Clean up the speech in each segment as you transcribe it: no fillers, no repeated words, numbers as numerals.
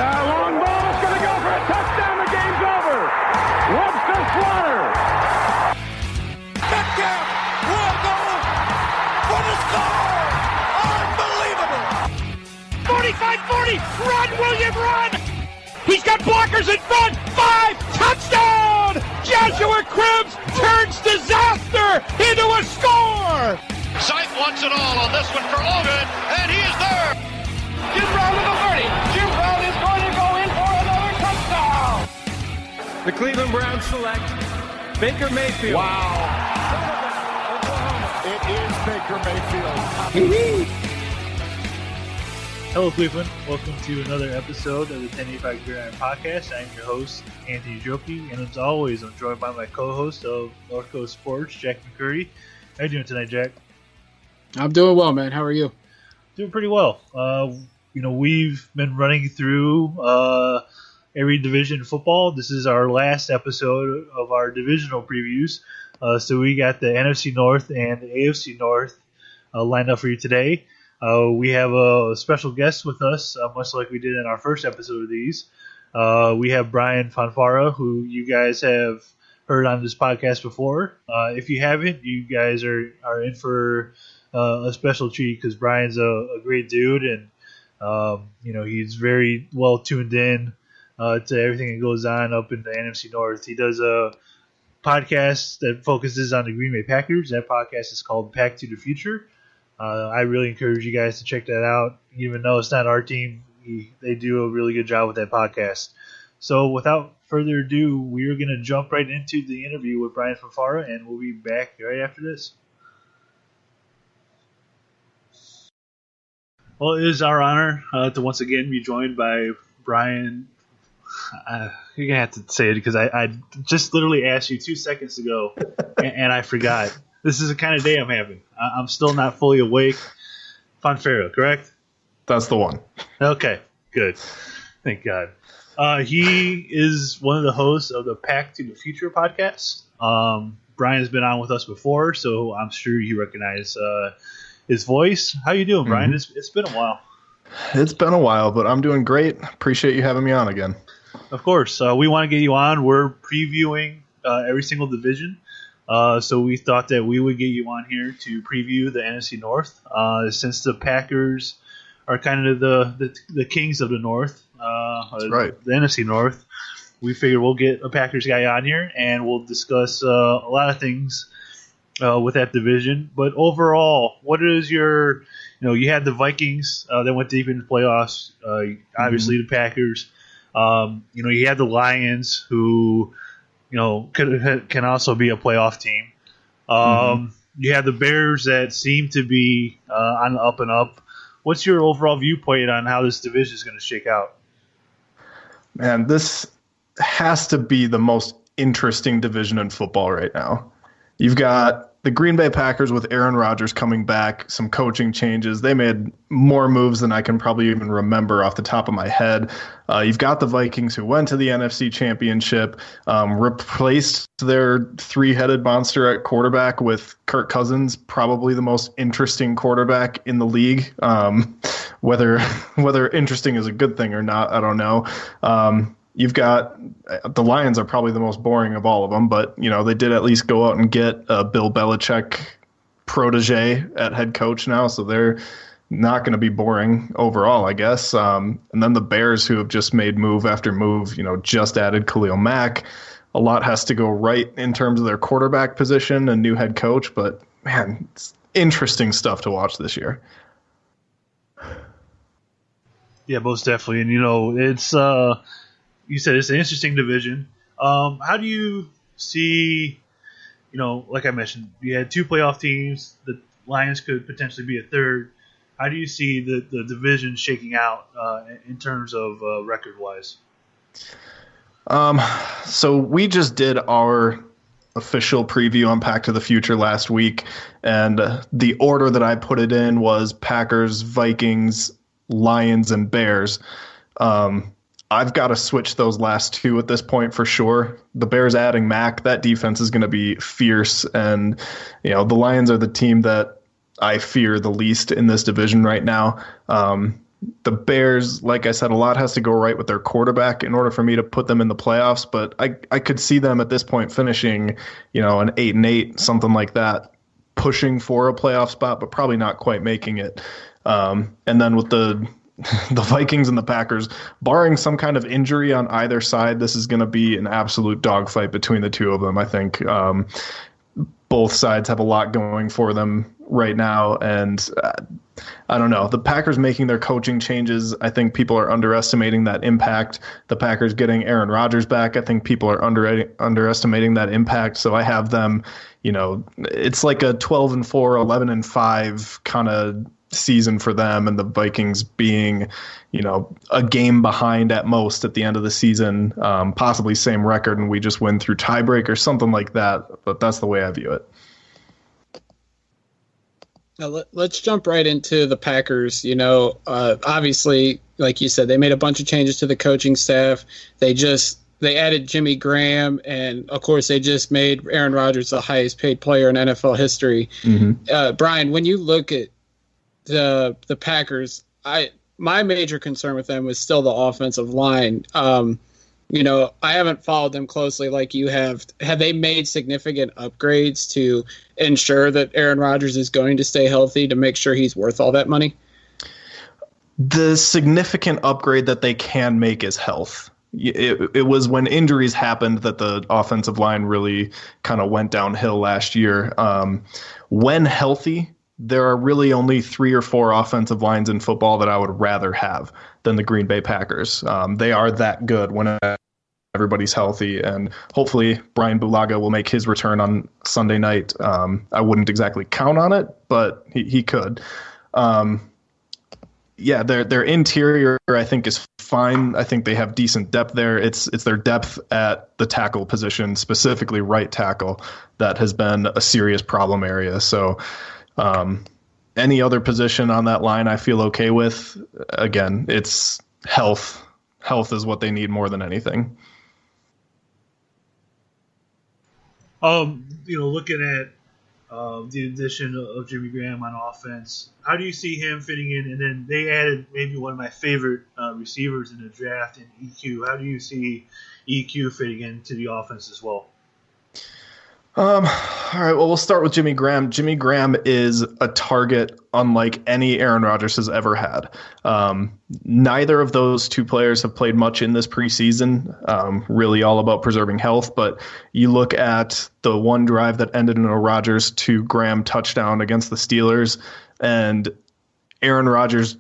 long ball is going to go for a touchdown. The game's over. Webster Slaughter. Metcalf will go for the score. Unbelievable. 45-40. Run, William, run. He's got blockers in front. 5. Touchdown. Joshua Cribbs turns disaster into a score. Sight wants it all on this one for Logan, and he is there. Jim Brown to the 30. Jim Brown is going to go in for another touchdown. The Cleveland Browns select Baker Mayfield. Wow. It is Baker Mayfield. Hello, Cleveland. Welcome to another episode of the 1085 Gridiron Podcast. I'm your host, Anthony Joki, and as always, I'm joined by my co-host of North Coast Sports, Jack McCurry. How you doing tonight, Jack? I'm doing well, man. How are you? Doing pretty well. We've been running through every division in football. This is our last episode of our divisional previews. So we got the NFC North and the AFC North lined up for you today. We have a special guest with us, much like we did in our first episode of these. We have Brian Fonfara, who you guys have heard on this podcast before. If you haven't, you guys are in for a special treat because Brian's a great dude, and he's very well tuned in to everything that goes on up in the NFC North. He does a podcast that focuses on the Green Bay Packers. That podcast is called Pack to the Future. I really encourage you guys to check that out. Even though it's not our team, they do a really good job with that podcast. So without further ado, we are going to jump right into the interview with Brian Fonfara, and we'll be back right after this. Well, it is our honor to once again be joined by Brian. You're going to have to say it because I just literally asked you 2 seconds ago, and I forgot. This is the kind of day I'm having. I'm still not fully awake. Fonfara, correct? That's the one. Okay, good. Thank God. He is one of the hosts of the Pack to the Future podcast. Brian has been on with us before, so I'm sure you recognize his voice. How you doing, Brian? Mm-hmm. It's been a while. It's been a while, but I'm doing great. Appreciate you having me on again. Of course. We want to get you on. We're previewing every single division. So we thought that we would get you on here to preview the NFC North. Since the Packers are kind of the kings of the North, That's right. The NFC North, we figured we'll get a Packers guy on here and we'll discuss a lot of things with that division. But overall, what is your, you had the Vikings that went deep into the playoffs, obviously the Packers, you had the Lions who, can also be a playoff team. You have the Bears that seem to be on the up and up. What's your overall viewpoint on how this division is going to shake out? Man, this has to be the most interesting division in football right now. You've got the Green Bay Packers with Aaron Rodgers coming back, some coaching changes. They made more moves than I can probably even remember off the top of my head. You've got the Vikings who went to the NFC Championship, replaced their three-headed monster at quarterback with Kirk Cousins, probably the most interesting quarterback in the league. Whether interesting is a good thing or not, I don't know. You've got the Lions are probably the most boring of all of them, but they did at least go out and get a Bill Belichick protege at head coach now, so they're not going to be boring overall, I guess. And then the Bears, who have just made move after move, just added Khalil Mack. A lot has to go right in terms of their quarterback position and new head coach, but man, it's interesting stuff to watch this year. Yeah, most definitely, and it's. You said it's an interesting division. How do you see, like I mentioned, you had two playoff teams. The Lions could potentially be a third. How do you see the division shaking out in terms of record-wise? So we just did our official preview on Pack to the Future last week, and the order that I put it in was Packers, Vikings, Lions, and Bears. I've got to switch those last two at this point for sure. The Bears adding Mack, that defense is going to be fierce. And, the Lions are the team that I fear the least in this division right now. The Bears, like I said, a lot has to go right with their quarterback in order for me to put them in the playoffs. But I could see them at this point finishing, an 8-8, something like that, pushing for a playoff spot, but probably not quite making it. And then with the Vikings and the Packers, barring some kind of injury on either side, this is going to be an absolute dogfight between the two of them. I think both sides have a lot going for them right now, and I don't know. The Packers making their coaching changes, I think people are underestimating that impact. The Packers getting Aaron Rodgers back, I think people are underestimating that impact. So I have them, it's like a 12-4, 11-5 kind of season for them, and the Vikings being, a game behind at most at the end of the season, possibly same record, and we just win through tiebreak or something like that. But that's the way I view it. Now, let's jump right into the Packers. Obviously, like you said, they made a bunch of changes to the coaching staff. They added Jimmy Graham, and of course, they just made Aaron Rodgers the highest paid player in NFL history. Mm-hmm. Brian, when you look at the Packers, my major concern with them was still the offensive line. I haven't followed them closely like you have. Have they made significant upgrades to ensure that Aaron Rodgers is going to stay healthy to make sure he's worth all that money? The significant upgrade that they can make is health. It was when injuries happened that the offensive line really kind of went downhill last year. When healthy, there are really only 3 or 4 offensive lines in football that I would rather have than the Green Bay Packers. They are that good when everybody's healthy, and hopefully Brian Bulaga will make his return on Sunday night. I wouldn't exactly count on it, but he could. Their interior I think is fine. I think they have decent depth there. It's their depth at the tackle position, specifically right tackle, that has been a serious problem area. So any other position on that line I feel okay with. Again, it's health. Health is what they need more than anything. Looking at the addition of Jimmy Graham on offense, how do you see him fitting in? And then they added maybe one of my favorite receivers in the draft in EQ. How do you see EQ fitting into the offense as well? All right, well, we'll start with Jimmy Graham. Jimmy Graham is a target unlike any Aaron Rodgers has ever had. Neither of those two players have played much in this preseason, really all about preserving health. But you look at the one drive that ended in a Rodgers to Graham touchdown against the Steelers, and Aaron Rodgers,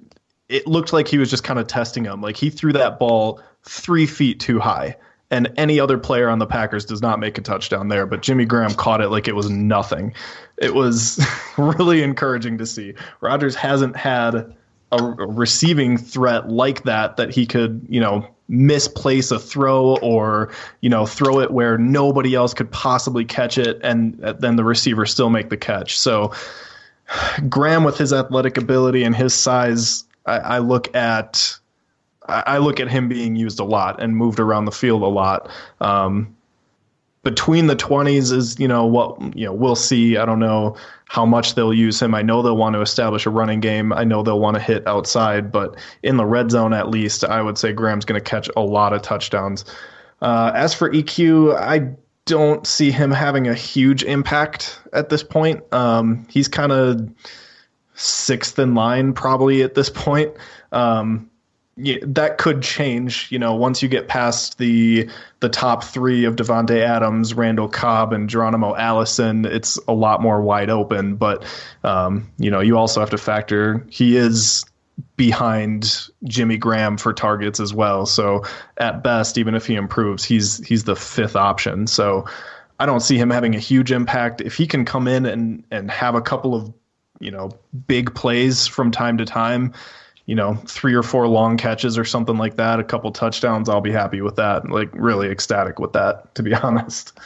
it looked like he was just kind of testing him. Like, he threw that ball 3 feet too high. And any other player on the Packers does not make a touchdown there, but Jimmy Graham caught it like it was nothing. It was really encouraging to see. Rodgers hasn't had a receiving threat like that he could, misplace a throw or, throw it where nobody else could possibly catch it, and then the receiver still make the catch. So Graham, with his athletic ability and his size, I look at him being used a lot and moved around the field a lot. Between the 20s is, we'll see. I don't know how much they'll use him. I know they'll want to establish a running game. I know they'll want to hit outside, but in the red zone, at least, I would say Graham's going to catch a lot of touchdowns. As for EQ, I don't see him having a huge impact at this point. He's kind of 6th in line probably at this point. That could change, once you get past the top 3 of Devontae Adams, Randall Cobb, and Geronimo Allison. It's a lot more wide open, but you also have to factor he is behind Jimmy Graham for targets as well. So at best, even if he improves, he's the 5th option. So I don't see him having a huge impact. If he can come in and have a couple of big plays from time to time, 3 or 4 long catches or something like that, a couple touchdowns, I'll be happy with that. Like, really ecstatic with that, to be honest.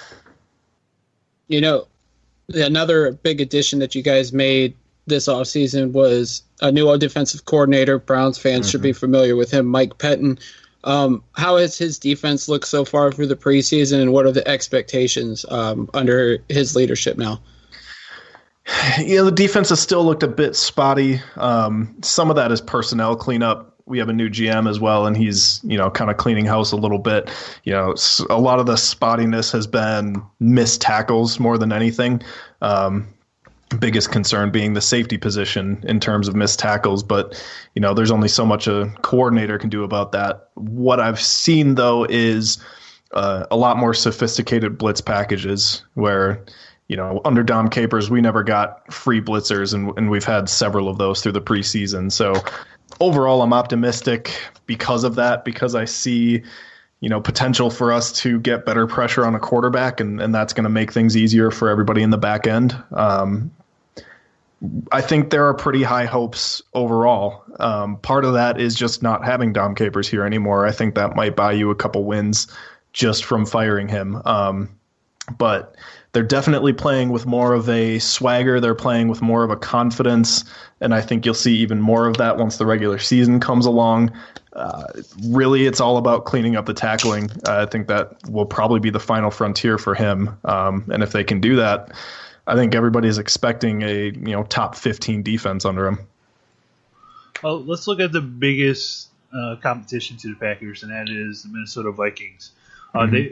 Another big addition that you guys made this offseason was a new defensive coordinator. Browns fans should be familiar with him, Mike Pettin. How has his defense looked so far through the preseason, and what are the expectations under his leadership now? The defense has still looked a bit spotty. Some of that is personnel cleanup. we have a new GM as well, and he's, kind of cleaning house a little bit. A lot of the spottiness has been missed tackles more than anything. Biggest concern being the safety position in terms of missed tackles, but there's only so much a coordinator can do about that. What I've seen though is a lot more sophisticated blitz packages where under Dom Capers we never got free blitzers, and we've had several of those through the preseason. So overall I'm optimistic because of that, because I see potential for us to get better pressure on a quarterback, and that's going to make things easier for everybody in the back end. I think there are pretty high hopes overall. Part of that is just not having Dom Capers here anymore. I think that might buy you a couple wins just from firing him. But they're definitely playing with more of a swagger. They're playing with more of a confidence, and I think you'll see even more of that once the regular season comes along. Really, it's all about cleaning up the tackling. I think that will probably be the final frontier for him. And if they can do that, I think everybody's expecting a top 15 defense under him. Well, let's look at the biggest competition to the Packers, and that is the Minnesota Vikings.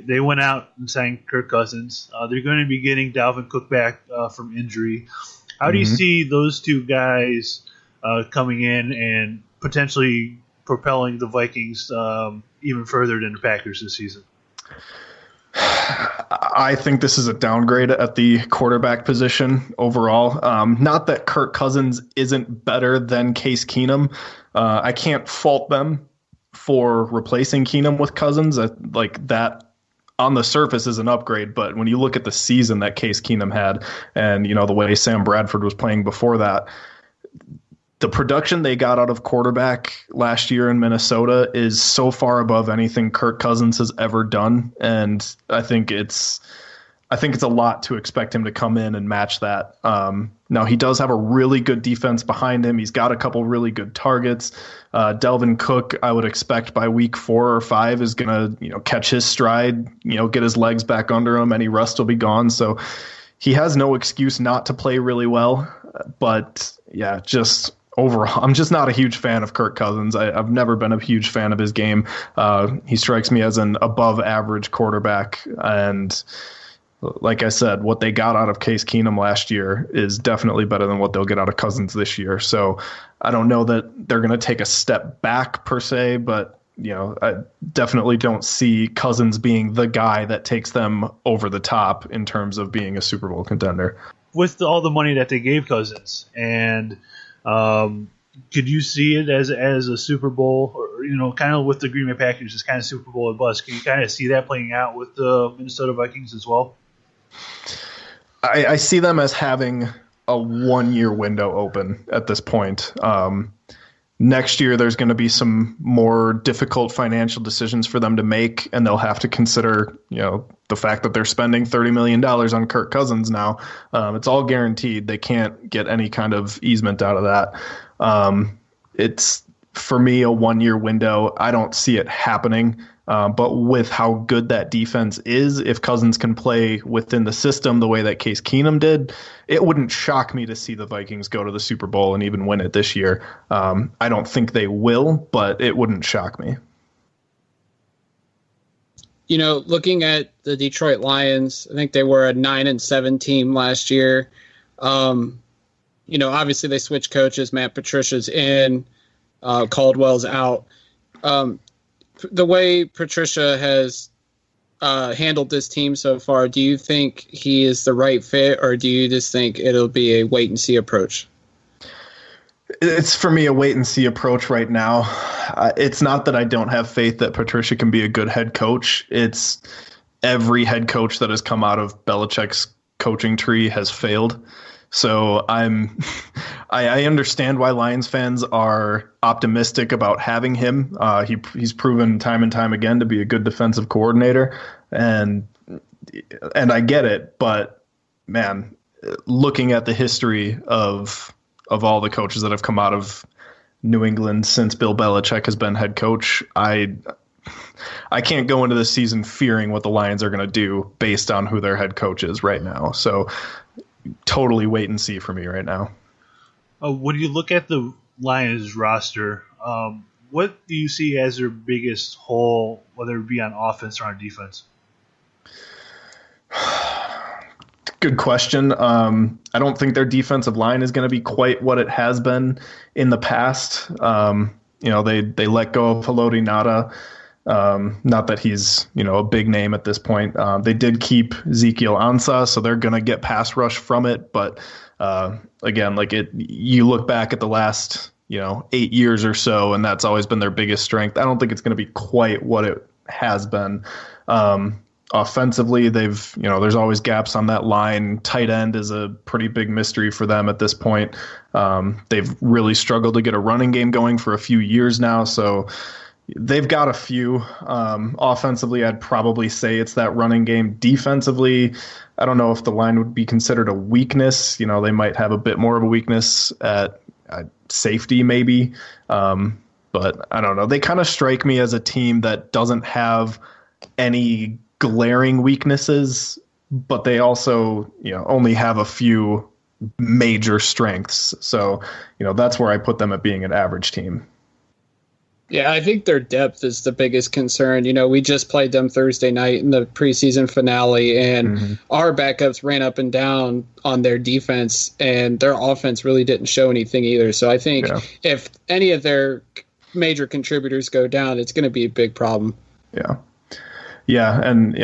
They went out and signed Kirk Cousins. They're going to be getting Dalvin Cook back from injury. How do you see those two guys coming in and potentially propelling the Vikings even further than the Packers this season? I think this is a downgrade at the quarterback position overall. Not that Kirk Cousins isn't better than Case Keenum. I can't fault them for replacing Keenum with Cousins. Like that on the surface is an upgrade, but when you look at the season that Case Keenum had and, the way Sam Bradford was playing before that, the production they got out of quarterback last year in Minnesota is so far above anything Kirk Cousins has ever done. And I think it's a lot to expect him to come in and match that. Now he does have a really good defense behind him. He's got a couple really good targets. Dalvin Cook, I would expect by week 4 or 5 is going to, catch his stride, get his legs back under him. Any rust will be gone. So he has no excuse not to play really well. But yeah, just overall, I'm just not a huge fan of Kirk Cousins. I've never been a huge fan of his game. He strikes me as an above average quarterback. And like I said, what they got out of Case Keenum last year is definitely better than what they'll get out of Cousins this year. So I don't know that they're going to take a step back per se, but I definitely don't see Cousins being the guy that takes them over the top in terms of being a Super Bowl contender. With all the money that they gave Cousins, and could you see it as a Super Bowl, or kind of with the Green Bay Packers, it's kind of Super Bowl and bust? Can you kind of see that playing out with the Minnesota Vikings as well? I see them as having a 1-year window open at this point. Next year, there's going to be some more difficult financial decisions for them to make, and they'll have to consider, the fact that they're spending $30 million on Kirk Cousins now. It's all guaranteed. They can't get any kind of easement out of that. It's, for me, a 1-year window. I don't see it happening. But with how good that defense is, if Cousins can play within the system the way that Case Keenum did, it wouldn't shock me to see the Vikings go to the Super Bowl and even win it this year. I don't think they will, but it wouldn't shock me. Looking at the Detroit Lions, I think they were a 9-7 team last year. Obviously they switched coaches. Matt Patricia's in, Caldwell's out. The way Patricia has handled this team so far, do you think he is the right fit, or do you just think it'll be a wait-and-see approach? It's, for me, a wait-and-see approach right now. It's not that I don't have faith that Patricia can be a good head coach. It's every head coach that has come out of Belichick's coaching tree has failed. So I understand why Lions fans are optimistic about having him. He's proven time and time again to be a good defensive coordinator, and I get it. But man, looking at the history of all the coaches that have come out of New England since Bill Belichick has been head coach, I can't go into the season fearing what the Lions are going to do based on who their head coach is right now. So totally wait and see for me right now. When you look at the Lions roster, what do you see as their biggest hole, whether it be on offense or on defense? Good question. I don't think their defensive line is going to be quite what it has been in the past. They let go of Haloti Ngata. Not that he's, a big name at this point. They did keep Ezekiel Ansah, so they're going to get pass rush from it. But again, you look back at the last, 8 years or so, and that's always been their biggest strength. I don't think it's going to be quite what it has been. Offensively, there's always gaps on that line. Tight end is a pretty big mystery for them at this point. They've really struggled to get a running game going for a few years now, so they've got a few. Offensively, I'd probably say it's that running game. Defensively, I don't know if the line would be considered a weakness. They might have a bit more of a weakness at safety maybe. But I don't know. They kind of strike me as a team that doesn't have any glaring weaknesses, but they also, only have a few major strengths. So, that's where I put them at being an average team. Yeah, I think their depth is the biggest concern. We just played them Thursday night in the preseason finale, and our backups ran up and down on their defense, and their offense really didn't show anything either. So I think if any of their major contributors go down, it's going to be a big problem. Yeah. Yeah, and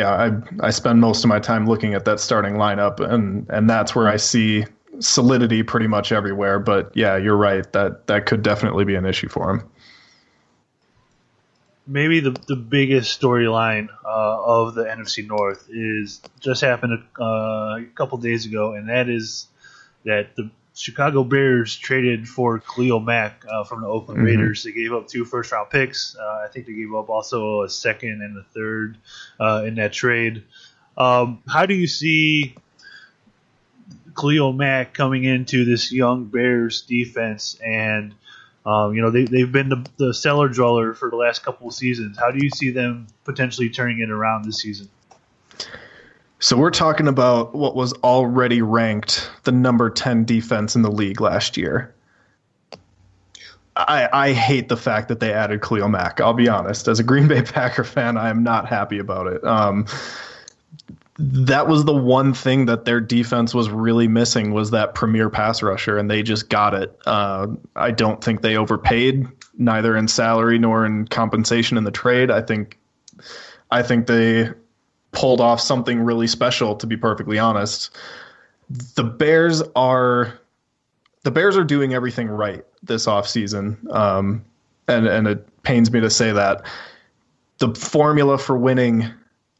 I spend most of my time looking at that starting lineup, and that's where I see solidity pretty much everywhere. But yeah, you're right. That could definitely be an issue for him. Maybe the biggest storyline of the NFC North is just happened a couple days ago, and that is that the Chicago Bears traded for Khalil Mack from the Oakland Raiders. They gave up 2 first-round picks. I think they gave up also a second and a third in that trade. How do you see Khalil Mack coming into this young Bears defense? And they've been the cellar dweller for the last couple of seasons. How do you see them potentially turning it around this season? So we're talking about what was already ranked the number 10 defense in the league last year. I hate the fact that they added Khalil Mack. I'll be honest. As a Green Bay Packer fan, I am not happy about it. That was the one thing that their defense was really missing, was that premier pass rusher, and they just got it. I don't think they overpaid, neither in salary nor in compensation in the trade. I think they pulled off something really special, to be perfectly honest. The Bears are doing everything right this offseason. And it pains me to say that. The formula for winning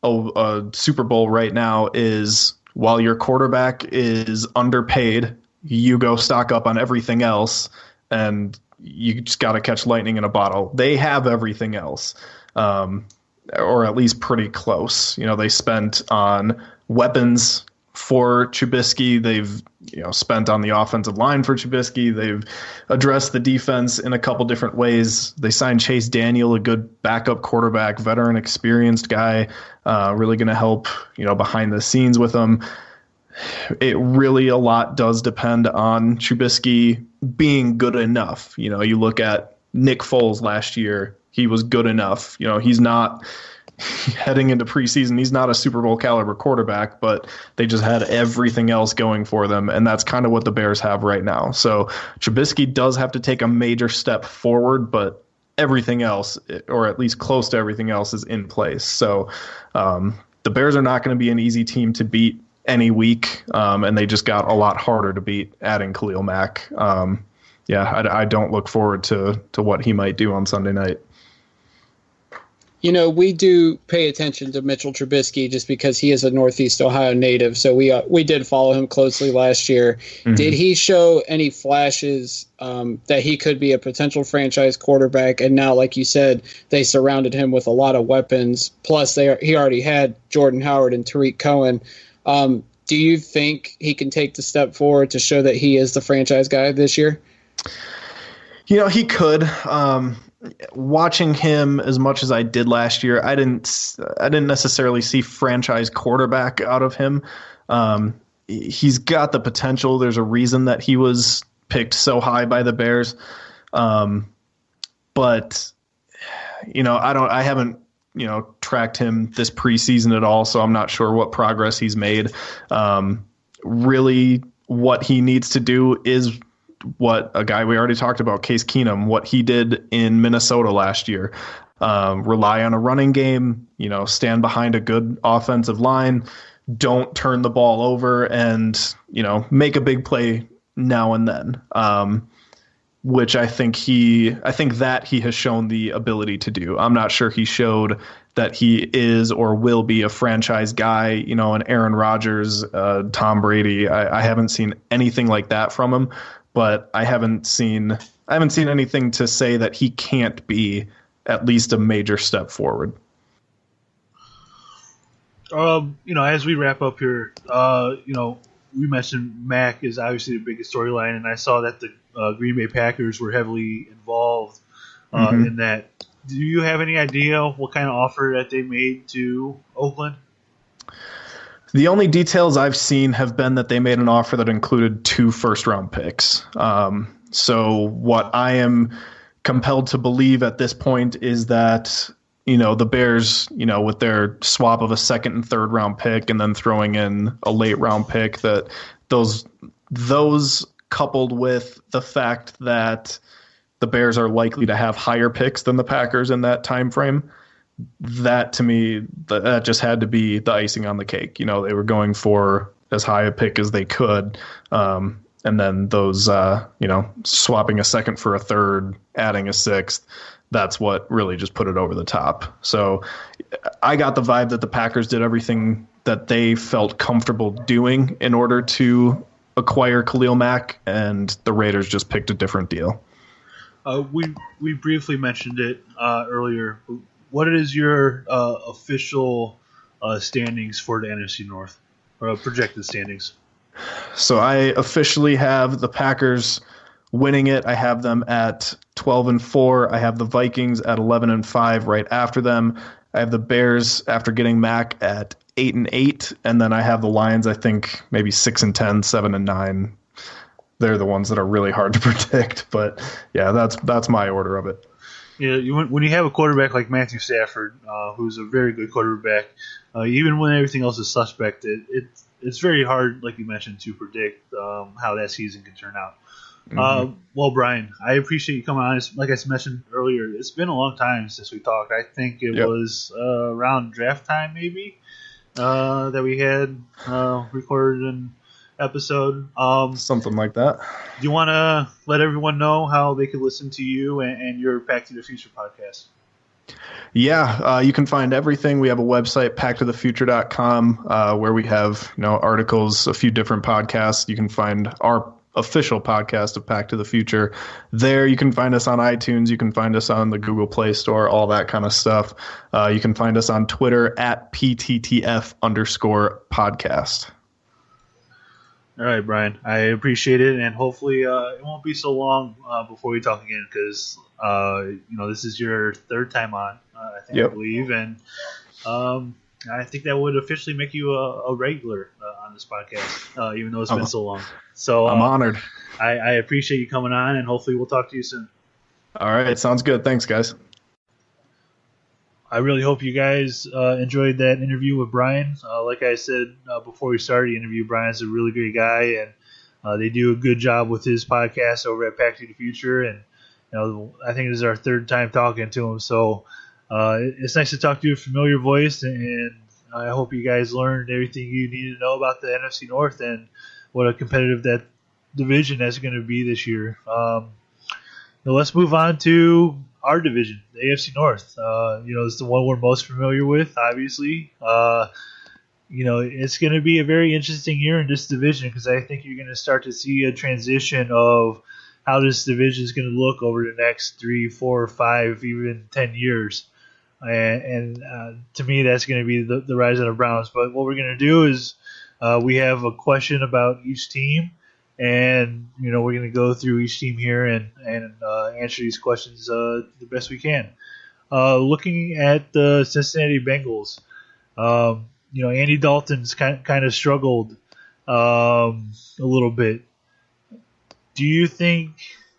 a Super Bowl right now is, while your quarterback is underpaid, you go stock up on everything else, and you just got to catch lightning in a bottle. They have everything else. Or at least pretty close. They spent on weapons for Trubisky. They've spent on the offensive line for Trubisky. They've addressed the defense in a couple different ways. They signed Chase Daniel, a good backup quarterback, veteran, experienced guy, really going to help behind the scenes with them. It really a lot does depend on Trubisky being good enough. You look at Nick Foles last year. He was good enough. He's not heading into preseason. He's not a Super Bowl caliber quarterback, but they just had everything else going for them. And that's kind of what the Bears have right now. So Trubisky does have to take a major step forward, but everything else, or at least close to everything else, is in place. So the Bears are not going to be an easy team to beat any week. And they just got a lot harder to beat adding Khalil Mack. I don't look forward to what he might do on Sunday night. We do pay attention to Mitchell Trubisky just because he is a Northeast Ohio native. So we did follow him closely last year. Did he show any flashes that he could be a potential franchise quarterback? And now, like you said, they surrounded him with a lot of weapons. Plus, he already had Jordan Howard and Tariq Cohen. Do you think he can take the step forward to show that he is the franchise guy this year? He could. Watching him as much as I did last year, I didn't necessarily see franchise quarterback out of him. He's got the potential. There's a reason that he was picked so high by the Bears. but I haven't tracked him this preseason at all, so I'm not sure what progress he's made. Really, what he needs to do is what a guy we already talked about, Case Keenum, what he did in Minnesota last year. Rely on a running game, stand behind a good offensive line, don't turn the ball over, and, make a big play now and then. Which I think that he has shown the ability to do. I'm not sure he showed that he is or will be a franchise guy, an Aaron Rodgers, Tom Brady. I haven't seen anything like that from him, but I haven't seen anything to say that he can't be at least a major step forward. As we wrap up here, we mentioned Mac is obviously the biggest storyline, and I saw that the Green Bay Packers were heavily involved in that. Do you have any idea what kind of offer that they made to Oakland? The only details I've seen have been that they made an offer that included 2 first-round picks. So what I am compelled to believe at this point is that the Bears, with their swap of a second and third round pick and then throwing in a late round pick, that those coupled with the fact that the Bears are likely to have higher picks than the Packers in that time frame, that to me, that just had to be the icing on the cake. They were going for as high a pick as they could. And then those, swapping a second for a third, adding a sixth, that's what really just put it over the top. So I got the vibe that the Packers did everything that they felt comfortable doing in order to acquire Khalil Mack, and the Raiders just picked a different deal. We briefly mentioned it earlier. What is your official standings for the NFC North, or projected standings? So I officially have the Packers winning it. I have them at 12-4. I have the Vikings at 11-5 right after them. I have the Bears after getting Mack at 8-8, and then I have the Lions, I think, maybe 6-10, 7-9. They're the ones that are really hard to predict, but yeah, that's my order of it. Yeah, when you have a quarterback like Matthew Stafford, who's a very good quarterback, even when everything else is suspect, it's very hard, like you mentioned, to predict how that season can turn out. Well, Brian, I appreciate you coming on. Like I mentioned earlier, it's been a long time since we talked. I think it was around draft time, maybe, that we had recorded an episode. Something like that. Do you want to let everyone know how they could listen to you and your Back to the Future podcast? Yeah, you can find everything. We have a website, backtothefuture.com, where we have articles, a few different podcasts. You can find our official podcast of Back to the Future there. You can find us on iTunes. You can find us on the Google Play Store, all that kind of stuff. You can find us on Twitter at PTTF_podcast. All right, Brian, I appreciate it, and hopefully it won't be so long before we talk again, because this is your third time on, I believe, and I think that would officially make you a regular on this podcast, even though it's been so long. So I'm honored. I appreciate you coming on, and hopefully we'll talk to you soon. All right, sounds good. Thanks, guys. I really hope you guys enjoyed that interview with Brian. Like I said before we started the interview, Brian's a really great guy, and they do a good job with his podcast over at Back to the Future. And I think this is our third time talking to him, so it's nice to talk to a familiar voice. And I hope you guys learned everything you need to know about the NFC North and what a competitive that division that's going to be this year. Now let's move on to our division, the AFC North. It's the one we're most familiar with, obviously. It's going to be a very interesting year in this division, because I think you're going to start to see a transition of how this division is going to look over the next 3, 4, 5, even 10 years. And to me, that's going to be the rise of the Browns. But what we're going to do is we have a question about each team. And, we're going to go through each team here and answer these questions the best we can. Looking at the Cincinnati Bengals, Andy Dalton's kind of struggled a little bit. Do you think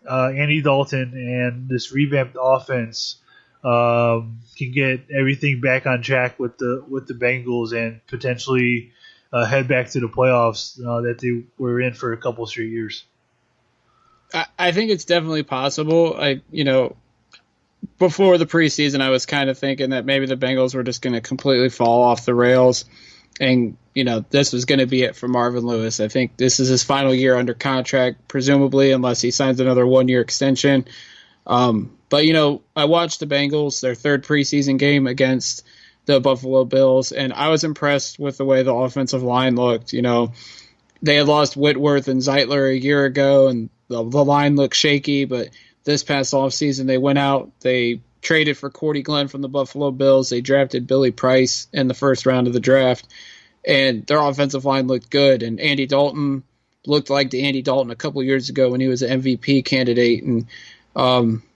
Andy Dalton and this revamped offense can get everything back on track with the Bengals and potentially head back to the playoffs that they were in for a couple straight years. I think it's definitely possible. Before the preseason, I was kind of thinking that maybe the Bengals were just going to completely fall off the rails, and this was going to be it for Marvin Lewis. I think this is his final year under contract, presumably, unless he signs another 1-year extension. But I watched the Bengals, their third preseason game against the Buffalo Bills, and I was impressed with the way the offensive line looked. They had lost Whitworth and Zeitler a year ago, and the line looked shaky, but this past offseason they went out, they traded for Cordy Glenn from the Buffalo Bills, they drafted Billy Price in the first round of the draft, and their offensive line looked good, and Andy Dalton looked like the Andy Dalton a couple years ago when he was an MVP candidate, and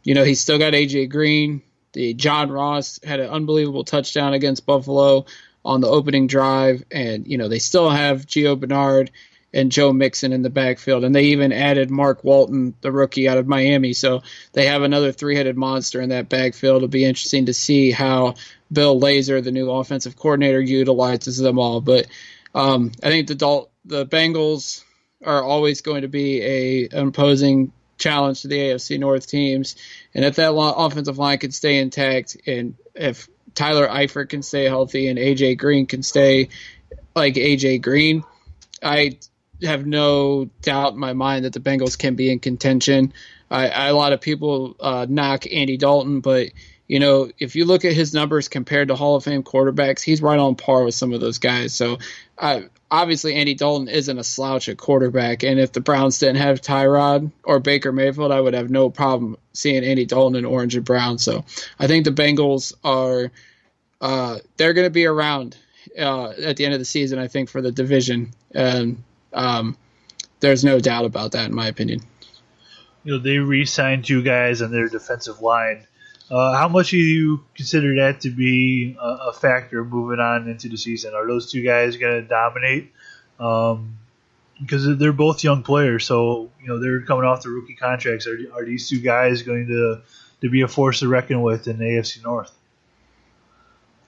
he's still got A.J. Green. The John Ross had an unbelievable touchdown against Buffalo on the opening drive, and they still have Gio Bernard and Joe Mixon in the backfield, and they even added Mark Walton, the rookie out of Miami. So they have another three-headed monster in that backfield. It'll be interesting to see how Bill Lazor, the new offensive coordinator, utilizes them all. But I think the Bengals are always going to be an imposing challenge to the AFC North teams, and if that offensive line can stay intact, and if Tyler Eifert can stay healthy and AJ Green can stay like AJ Green, I have no doubt in my mind that the Bengals can be in contention. A lot of people knock Andy Dalton, but if you look at his numbers compared to Hall of Fame quarterbacks, he's right on par with some of those guys. So obviously Andy Dalton isn't a slouch at quarterback, and if the Browns didn't have Tyrod or Baker Mayfield, I would have no problem seeing Andy Dalton in orange and brown. So I think the Bengals are they're going to be around at the end of the season, I think, for the division, and there's no doubt about that in my opinion. They re-signed 2 guys on their defensive line. How much do you consider that to be a factor moving on into the season? Are those 2 guys going to dominate? Because they're both young players, so they're coming off the rookie contracts. Are these 2 guys going to be a force to reckon with in the AFC North?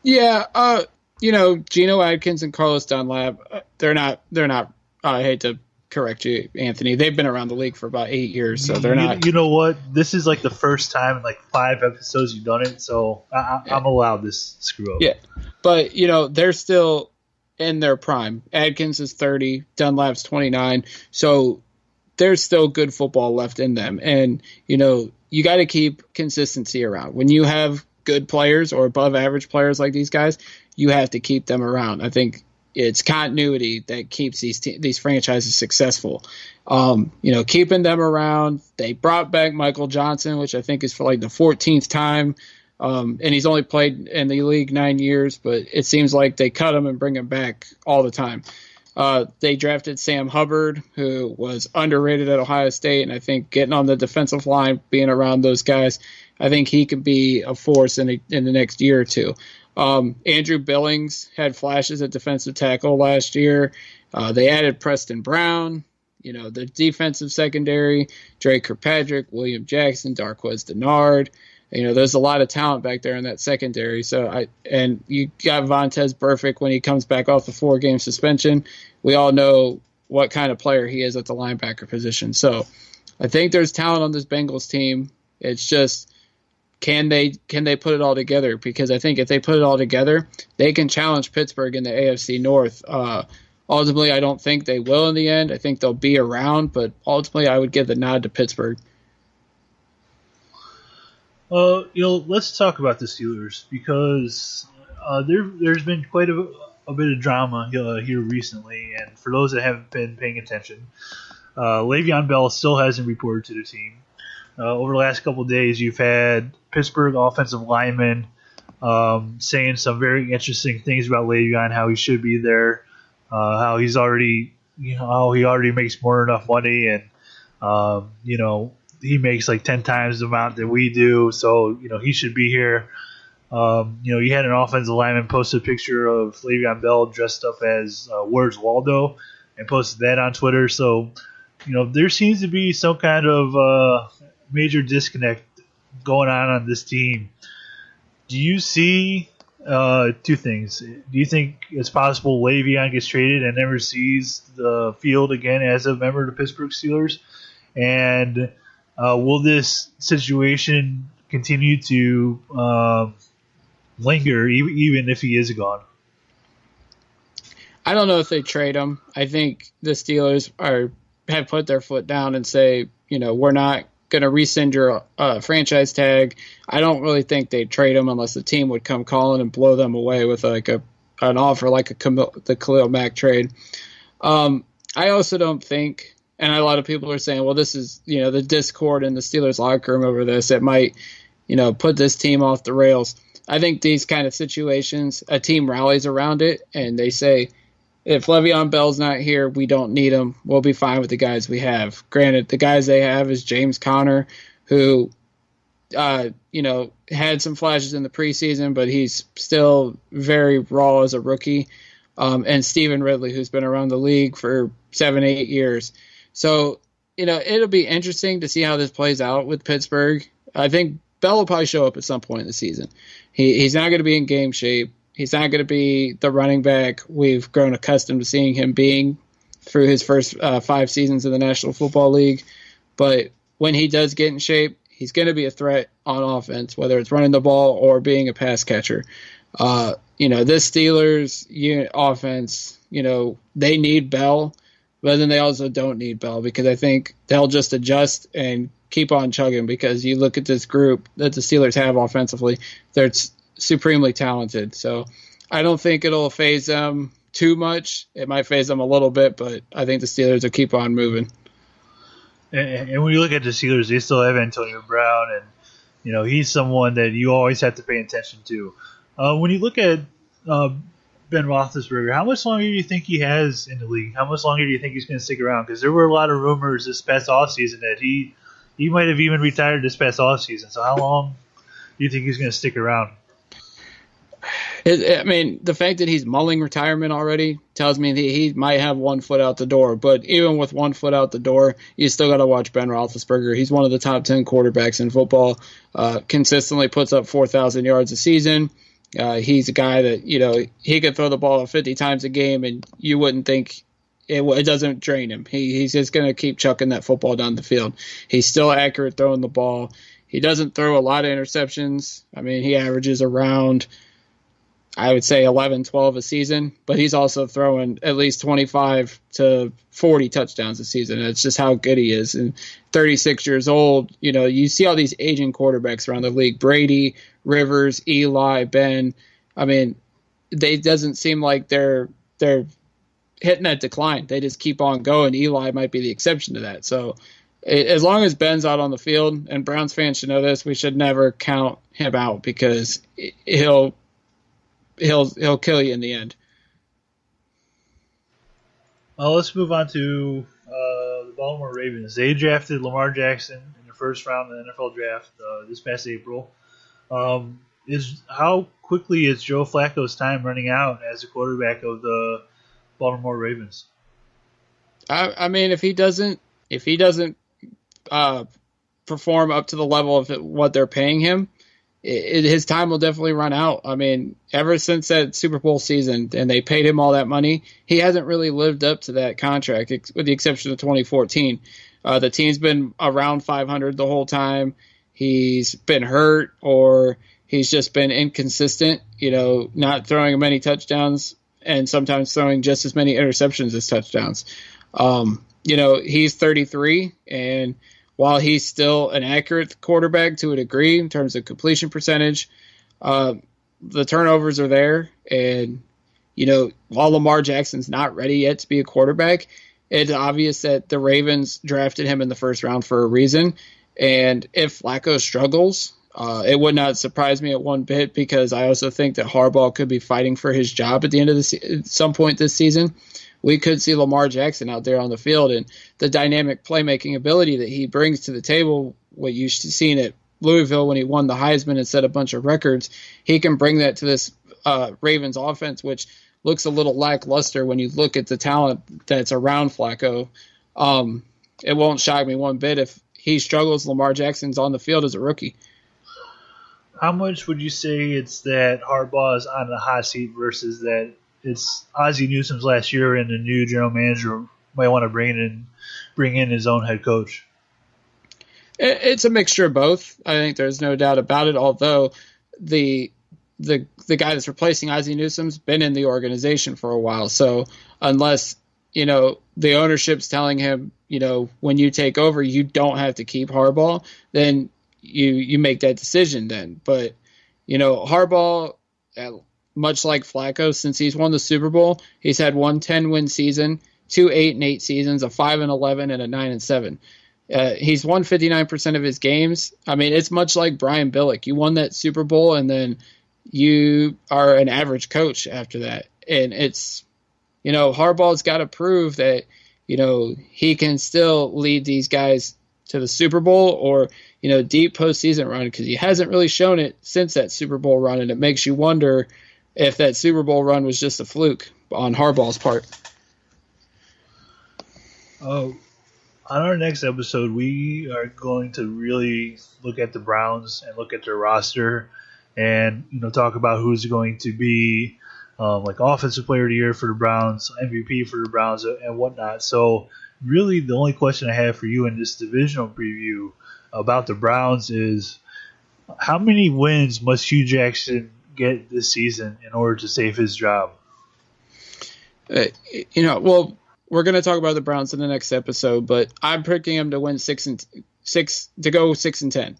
Yeah, Geno Atkins and Carlos Dunlap, they're not. I hate to correct you, Anthony. They've been around the league for about 8 years, so they're not. You know what? This is like the first time in like 5 episodes you've done it, so I'm allowed this screw up. Yeah, but they're still in their prime. Adkins is 30, Dunlap's 29, so there's still good football left in them, and you got to keep consistency around. When you have good players or above average players like these guys, you have to keep them around. I think it's continuity that keeps these franchises successful. Keeping them around. They brought back Michael Johnson, which I think is for like the 14th time. And he's only played in the league 9 years, but it seems like they cut him and bring him back all the time. They drafted Sam Hubbard, who was underrated at Ohio State, and I think getting on the defensive line, being around those guys, I think he could be a force in the next year or two. Andrew Billings had flashes at defensive tackle last year. They added Preston Brown, the defensive secondary, Drake Kirkpatrick, William Jackson, Darquez Denard. There's a lot of talent back there in that secondary. And you got Vontaze Burfict when he comes back off the 4-game suspension. We all know what kind of player he is at the linebacker position. So I think there's talent on this Bengals team. It's just, can they put it all together? Because I think if they put it all together, they can challenge Pittsburgh in the AFC North. Ultimately, I don't think they will in the end. I think they'll be around, but ultimately I would give the nod to Pittsburgh. Let's talk about the Steelers, because there's been quite a bit of drama here recently, and for those that haven't been paying attention, Le'Veon Bell still hasn't reported to the team. Over the last couple of days, you've had Pittsburgh offensive linemen saying some very interesting things about Le'Veon, how he should be there, how he already makes more than enough money, and he makes like 10 times the amount that we do, so he should be here. You had an offensive lineman post a picture of Le'Veon Bell dressed up as Where's Waldo and posted that on Twitter. So there seems to be some kind of major disconnect going on this team. Do you see two things? Do you think it's possible Le'Veon gets traded and never sees the field again as a member of the Pittsburgh Steelers? And will this situation continue to linger even if he is gone? I don't know if they trade him. I think the Steelers have put their foot down and say, we're not going to rescind your franchise tag. I don't really think they'd trade him unless the team would come calling and blow them away with like an offer like the Khalil Mack trade. I also don't think, and a lot of people are saying, well, this is the discord in the Steelers locker room over this. It might put this team off the rails. I think these kind of situations, a team rallies around it and they say, if Le'Veon Bell's not here, we don't need him. We'll be fine with the guys we have. Granted, the guys they have is James Conner, who, had some flashes in the preseason, but he's still very raw as a rookie. And Stephen Ridley, who's been around the league for 7-8 years. So, it'll be interesting to see how this plays out with Pittsburgh. I think Bell will probably show up at some point in the season. He's not going to be in game shape. He's not going to be the running back we've grown accustomed to seeing him being through his first 5 seasons in the National Football League. But when he does get in shape, he's going to be a threat on offense, whether it's running the ball or being a pass catcher. This Steelers offense, they need Bell, but then they also don't need Bell because I think they'll just adjust and keep on chugging because you look at this group that the Steelers have offensively, they're supremely talented. So I don't think it'll phase them too much. It might phase them a little bit, but I think the Steelers will keep on moving. And when you look at the Steelers, they still have Antonio Brown, and he's someone that you always have to pay attention to. When you look at Ben Roethlisberger, how much longer do you think he has in the league? How much longer do you think he's going to stick around? Because there were a lot of rumors this past offseason that he might have even retired this past offseason. So how long do you think he's going to stick around? The fact that he's mulling retirement already tells me that he might have one foot out the door. But even with one foot out the door, you still got to watch Ben Roethlisberger. He's one of the top 10 quarterbacks in football, consistently puts up 4,000 yards a season. He's a guy that, he could throw the ball 50 times a game, and you wouldn't think it doesn't drain him. He's just going to keep chucking that football down the field. He's still accurate throwing the ball. He doesn't throw a lot of interceptions. He averages around, I would say 11, 12 a season, but he's also throwing at least 25 to 40 touchdowns a season. It's just how good he is. And 36 years old, you see all these aging quarterbacks around the league, Brady, Rivers, Eli, Ben. They doesn't seem like they're hitting that decline. They just keep on going. Eli might be the exception to that. So as long as Ben's out on the field, and Browns fans should know this, we should never count him out because he'll kill you in the end. Let's move on to the Baltimore Ravens. They drafted Lamar Jackson in the first round of the NFL draft this past April. How quickly is Joe Flacco's time running out as a quarterback of the Baltimore Ravens? If he doesn't perform up to the level of what they're paying him, his time will definitely run out. Ever since that Super Bowl season and they paid him all that money, he hasn't really lived up to that contract, with the exception of 2014. The team's been around 500 the whole time. He's been hurt or he's just been inconsistent, not throwing many touchdowns and sometimes throwing just as many interceptions as touchdowns. He's 33, and while he's still an accurate quarterback to a degree in terms of completion percentage, the turnovers are there. And, while Lamar Jackson's not ready yet to be a quarterback, it's obvious that the Ravens drafted him in the first round for a reason. And if Flacco struggles, it would not surprise me at one bit, because I also think that Harbaugh could be fighting for his job at the end of some point this season. We could see Lamar Jackson out there on the field, and the dynamic playmaking ability that he brings to the table, what you've seen at Louisville when he won the Heisman and set a bunch of records, he can bring that to this Ravens offense, which looks a little lackluster when you look at the talent that's around Flacco. It won't shock me one bit if he struggles. Lamar Jackson's on the field as a rookie. How much would you say it's that Harbaugh is on the hot seat versus that it's Ozzie Newsome's last year and the new general manager might want to bring in his own head coach? It's a mixture of both. I think there's no doubt about it. Although the guy that's replacing Ozzie Newsome's been in the organization for a while, so unless the ownership's telling him, when you take over, you don't have to keep Harbaugh, then you make that decision then. But, Harbaugh, much like Flacco, since he's won the Super Bowl, he's had one 10-win season, 2 8-8 seasons, a 5-11, and a 9-7. He's won 59% of his games. I mean, it's much like Brian Billick. You won that Super Bowl, and then you are an average coach after that. And it's, Harbaugh's got to prove that, he can still lead these guys to the Super Bowl or, deep postseason run, because he hasn't really shown it since that Super Bowl run. And it makes you wonder if that Super Bowl run was just a fluke on Harbaugh's part. Oh, on our next episode, we are going to really look at the Browns and look at their roster and, talk about who's going to be like Offensive Player of the Year for the Browns, MVP for the Browns, and whatnot. So really the only question I have for you in this divisional preview about the Browns is how many wins must Hugh Jackson get this season in order to save his job? Well, we're going to talk about the Browns in the next episode, but I'm picking them to win 6-10.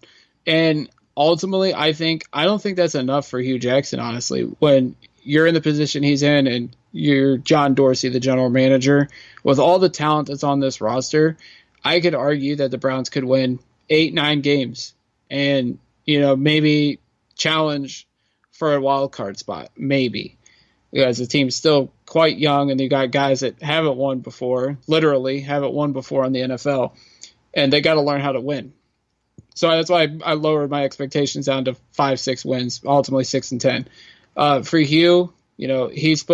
And ultimately, I don't think that's enough for Hugh Jackson, honestly. When you're in the position he's in and you're John Dorsey, the general manager, with all the talent that's on this roster, I could argue that the Browns could win 8-9 games and, maybe challenge for a wild card spot, maybe. Because the team's still quite young and you got guys that haven't won before, literally haven't won before in the NFL, and they got to learn how to win. So that's why I lowered my expectations down to 5-6 wins, ultimately 6-10. For Hugh, he's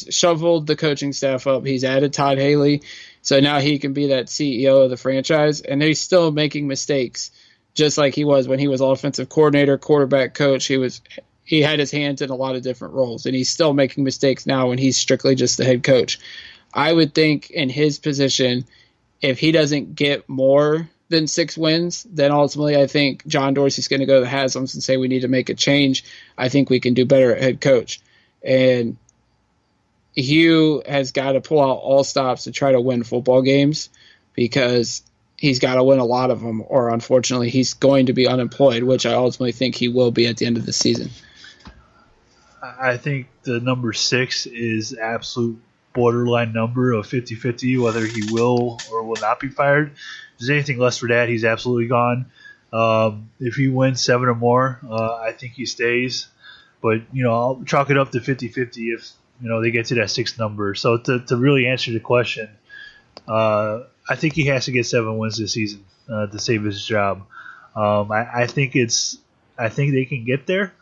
shoveled the coaching staff up. He's added Todd Haley. So now he can be that CEO of the franchise, and he's still making mistakes, just like he was when he was offensive coordinator, quarterback coach. He had his hands in a lot of different roles, and he's still making mistakes now when he's strictly just the head coach. I would think in his position, if he doesn't get more than 6 wins, then ultimately I think John Dorsey's going to go to the Haslam's and say we need to make a change. I think we can do better at head coach. And Hugh has got to pull out all stops to try to win football games because he's got to win a lot of them, or unfortunately he's going to be unemployed, which I ultimately think he will be at the end of the season. I think the number 6 is absolute borderline number of 50-50, whether he will or will not be fired. If there's anything less for that, he's absolutely gone. If he wins 7 or more, I think he stays. But, I'll chalk it up to 50-50 if, they get to that 6th number. So to really answer the question, I think he has to get 7 wins this season to save his job. I think they can get there,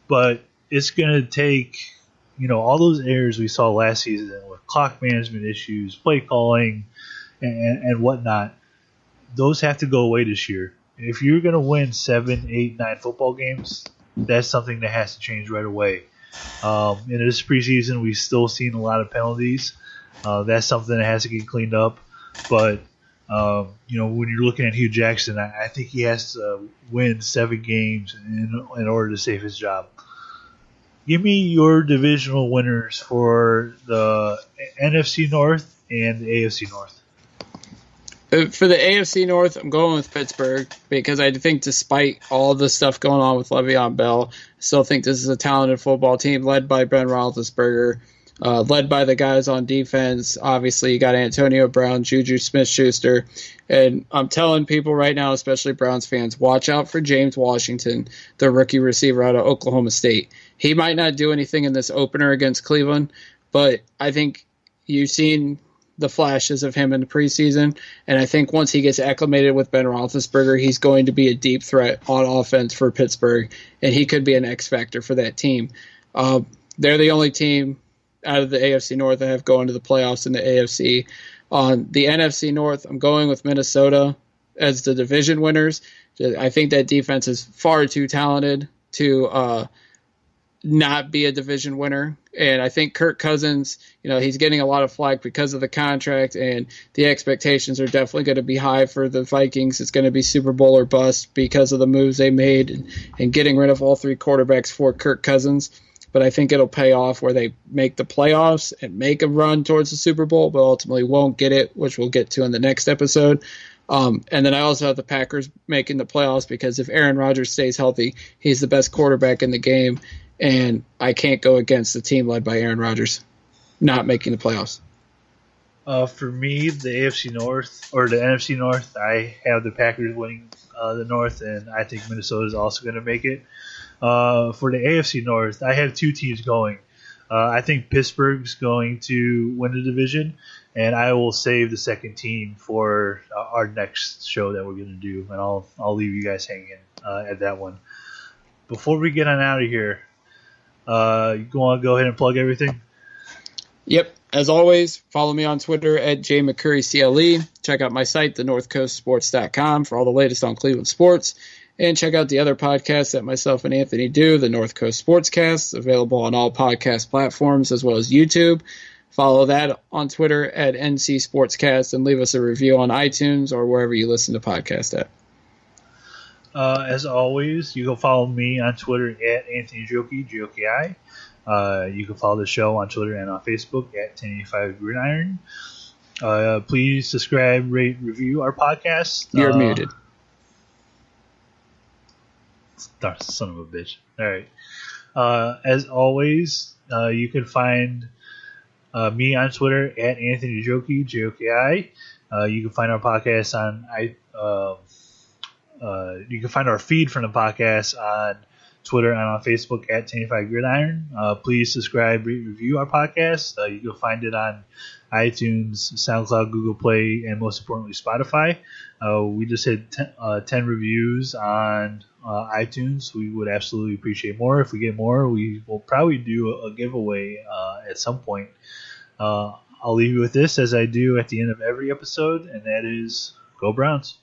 but it's going to take, all those errors we saw last season with clock management issues, play calling, and whatnot. Those have to go away this year. If you're going to win 7, 8, 9 football games, that's something that has to change right away. In this preseason, we've still seen a lot of penalties. That's something that has to get cleaned up. But, when you're looking at Hugh Jackson, I think he has to win 7 games in order to save his job. Give me your divisional winners for the NFC North and the AFC North. For the AFC North, I'm going with Pittsburgh because I think despite all the stuff going on with Le'Veon Bell, I still think this is a talented football team led by Ben Roethlisberger, led by the guys on defense. Obviously, you got Antonio Brown, Juju Smith-Schuster. And I'm telling people right now, especially Browns fans, watch out for James Washington, the rookie receiver out of Oklahoma State. He might not do anything in this opener against Cleveland, but I think you've seen the flashes of him in the preseason, and I think once he gets acclimated with Ben Roethlisberger, he's going to be a deep threat on offense for Pittsburgh, and he could be an X factor for that team. They're the only team out of the AFC North that have gone to the playoffs in the AFC. On the NFC North, I'm going with Minnesota. as the division winners. I think that defense is far too talented to not be a division winner. And I think Kirk Cousins, he's getting a lot of flack because of the contract, and the expectations are definitely going to be high for the Vikings. It's going to be Super Bowl or bust because of the moves they made and getting rid of all three quarterbacks for Kirk Cousins. But I think it'll pay off where they make the playoffs and make a run towards the Super Bowl, but ultimately won't get it, which we'll get to in the next episode. And then I also have the Packers making the playoffs because if Aaron Rodgers stays healthy, he's the best quarterback in the game. And I can't go against the team led by Aaron Rodgers not making the playoffs. For me, the AFC North or the NFC North, I have the Packers winning the North, and I think Minnesota is also going to make it. For the AFC North, I have two teams going. I think Pittsburgh's going to win the division, and I will save the second team for our next show that we're going to do, and I'll leave you guys hanging at that one. Before we get on out of here, you want to go ahead and plug everything? Yep. As always, follow me on Twitter at jmccurrycle. Check out my site, thenorthcoastsports.com, for all the latest on Cleveland sports. And check out the other podcasts that myself and Anthony do, the North Coast Sportscast, available on all podcast platforms as well as YouTube. Follow that on Twitter at NC Sportscast and leave us a review on iTunes or wherever you listen to podcasts at. As always, you can follow me on Twitter at Anthony Joki, Joki. You can follow the show on Twitter and on Facebook at 1085 Gridiron. Please subscribe, rate, review our podcast. You're muted. Son of a bitch. All right. As always, you can find me on Twitter at Anthony Joki, Joki. You can find our podcast on you can find our feed from the podcast on Twitter and on Facebook at 1085 Gridiron. Please subscribe, rate, review our podcast. You can find it on iTunes, SoundCloud, Google Play, and most importantly, Spotify. We just hit 10 reviews on iTunes. We would absolutely appreciate more. If we get more, we will probably do a giveaway at some point. I'll leave you with this, as I do at the end of every episode, and that is, go Browns.